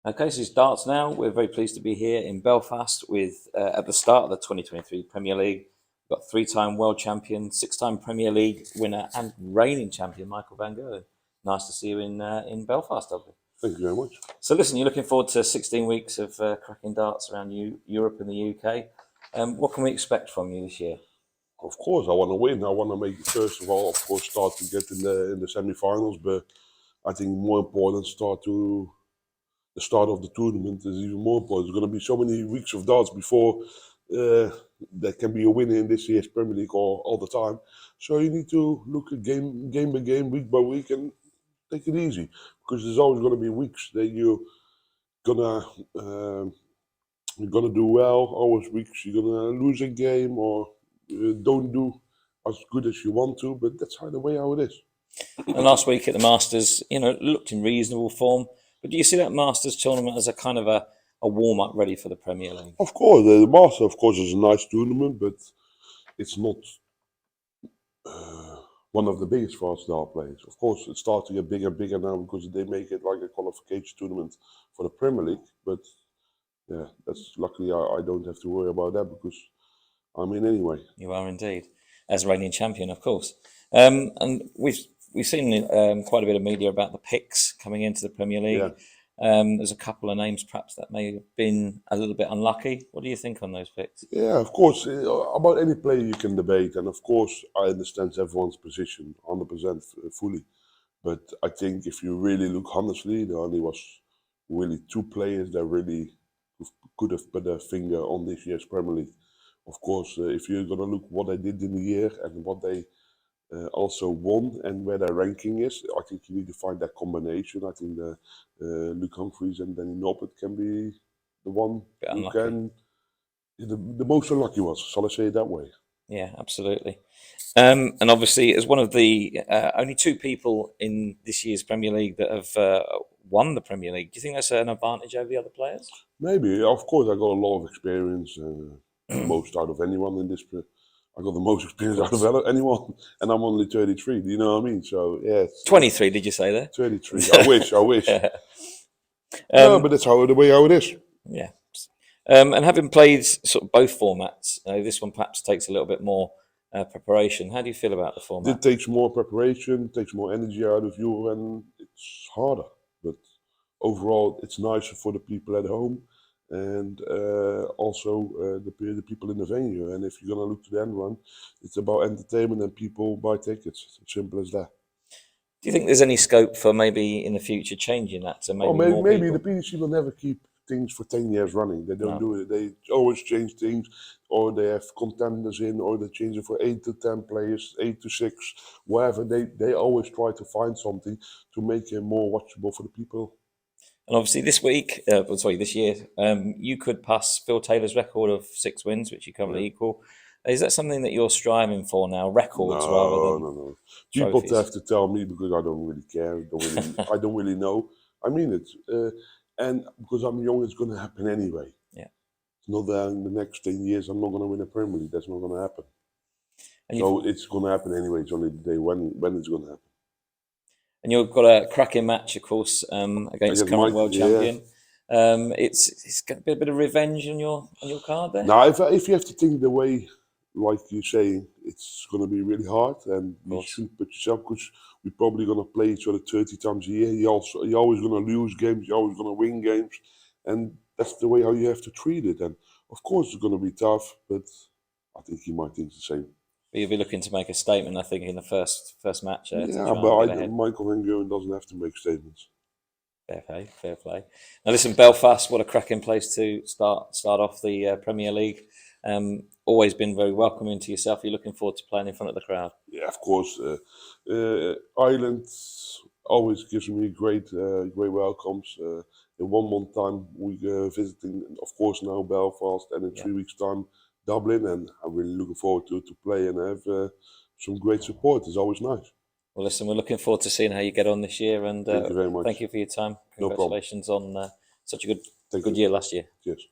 Okay, so it's darts now. We're very pleased to be here in Belfast with at the start of the 2023 Premier League. We've got three-time world champion, six-time Premier League winner, and reigning champion Michael van Gerwen. Nice to see you in Belfast, Dudley. Thank you very much. So, listen, you're looking forward to 16 weeks of cracking darts around Europe and the UK. What can we expect from you this year? Of course, I want to win. I want to make first of all, of course, start to get in the semi-finals. But I think more important, the start of the tournament is even more important. There's going to be so many weeks of darts before there can be a winner in this year's Premier League all the time. So you need to look at game by game, week by week, and take it easy, because there's always going to be weeks that gonna you're gonna do well. Always weeks you're gonna lose a game or don't do as good as you want to. But that's the way how it is. And last week at the Masters, looked in reasonable form. But do you see that Masters tournament as a kind of a warm-up ready for the Premier League? Of course, the Master, of course, is a nice tournament, but it's not one of the biggest for us dart players. Of course, it starts to get bigger and bigger now because they make it like a qualification tournament for the Premier League. But yeah, that's luckily I don't have to worry about that because I'm in anyway. You are indeed, as reigning champion, of course. And we've seen quite a bit of media about the picks coming into the Premier League. Yeah. There's a couple of names perhaps that may have been a little bit unlucky. What do you think on those picks? Yeah, of course. About any player you can debate, and of course I understand everyone's position 100% fully. But I think if you really look honestly, there only was really two players that really could have put their finger on this year's Premier League. Of course, if you're gonna look what they did in the year and what they also won and where their ranking is, I think you need to find that combination. I think Luke Humphries and Danny Noppert can be the one who can the most unlucky ones. Shall I say it that way? Yeah, absolutely. And obviously, as one of the only two people in this year's Premier League that have won the Premier League, do you think that's an advantage over the other players? Maybe. Of course, I got a lot of experience, most out of anyone in this. I got the most experience out of anyone, and I'm only 33. Do you know what I mean? So yeah, 23. Did you say there? 33. I wish. No, but that's the way how it is. Yeah. And having played sort of both formats, this one perhaps takes a little bit more preparation. How do you feel about the format? It takes more preparation, takes more energy out of you, and it's harder. But overall, it's nicer for the people at home and also the people in the venue. And if you're going to look to the end run, it's about entertainment and people buy tickets. It's simple as that. Do you think there's any scope for maybe in the future changing that to maybe more maybe people? The PDC will never keep things for 10 years running. They don't do it. They always change things, or they have contenders in, or they change it for 8 to 10 players, 8 to 6, whatever. They always try to find something to make it more watchable for the people. And obviously this year, you could pass Phil Taylor's record of 6 wins, which you currently equal. Is that something that you're striving for now, records rather than No. People have to tell me because I don't really care. I don't really know. I mean it. And because I'm young, it's going to happen anyway. Yeah. It's not that in the next 10 years I'm not going to win a Premier League. That's not going to happen. So it's going to happen anyway. It's only the day when it's going to happen. And you've got a cracking match, of course, against current world champion. It's going to be a bit of revenge on your card there. Now, if you have to think the way, like you're saying, it's going to be really hard, and you shouldn't put yourself, because we're probably going to play each other 30 times a year. You're always going to lose games. You're always going to win games, and that's the way how you have to treat it. And of course, it's going to be tough, but I think you might think the same. But you'll be looking to make a statement, I think, in the first match. Yeah, but Michael van Gerwen doesn't have to make statements. Fair play. Now, listen, Belfast, what a cracking place to start off the Premier League. Always been very welcoming to yourself. You're looking forward to playing in front of the crowd. Yeah, of course. Ireland always gives me great welcomes. In 1 month time, we visiting, of course, now Belfast, and in 3 weeks time, Dublin, and I'm really looking forward to play and have some great support. It's always nice. Well, listen, we're looking forward to seeing how you get on this year, and thank you very much. Thank you for your time. Congratulations on such a good you. year last year. Cheers.